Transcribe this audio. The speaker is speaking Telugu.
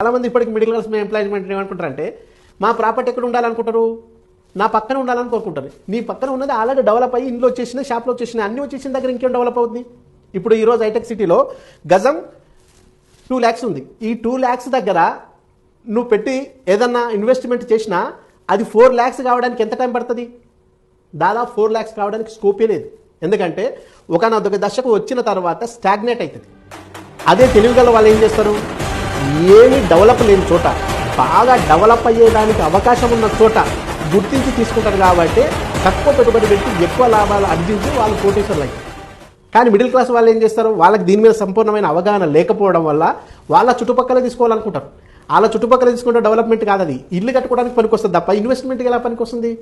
చాలామంది ఇప్పటికి మిడిల్ క్లాస్ ఎంప్లాయ్మెంట్ ఏమనుకుంటారంటే మా ప్రాపర్టీ ఎక్కడ ఉండాలనుకుంటారు, నా పక్కన ఉండాలని కోరుకుంటారు. నీ పక్కన ఉన్నది ఆల్రెడీ డెవలప్ అయ్యి ఇంట్లో వచ్చేసిన, షాప్లో వచ్చేసిన, అన్నీ వచ్చేసిన దగ్గర ఇంకేం డెవలప్ అవుతుంది. ఇప్పుడు ఈరోజు హైటెక్ సిటీలో గజం 2 lakhs ఉంది. ఈ 2 lakhs దగ్గర నువ్వు పెట్టి ఏదన్నా ఇన్వెస్ట్మెంట్ చేసినా అది 4 lakhs కావడానికి ఎంత టైం పడుతుంది? దాదాపు 4 lakhs కావడానికి స్కోపే లేదు. ఎందుకంటే ఒకనొక దశకు వచ్చిన తర్వాత స్టాగ్నేట్ అవుతుంది. అదే తెలివిగల వాళ్ళు ఏం చేస్తారు, ఏమి డెవలప్ లేని చోట, బాగా డెవలప్ అయ్యేదానికి అవకాశం ఉన్న చోట గుర్తించి తీసుకుంటారు. కాబట్టి తక్కువ పెట్టుబడి పెట్టి ఎక్కువ లాభాలు ఆర్జించి వాళ్ళు కోటీశ్వర్లు అయ్యారు. కానీ మిడిల్ క్లాస్ వాళ్ళు ఏం చేస్తారు, వాళ్ళకి దీని మీద సంపూర్ణమైన అవగాహన లేకపోవడం వల్ల వాళ్ళ చుట్టుపక్కల తీసుకోవాలనుకుంటారు. వాళ్ళ చుట్టుపక్కల తీసుకుంటే డెవలప్మెంట్ కాదు, అది ఇల్లు కట్టుకోవడానికి పనికొస్తుంది తప్ప ఇన్వెస్ట్మెంట్కి ఎలా పనికొస్తుంది?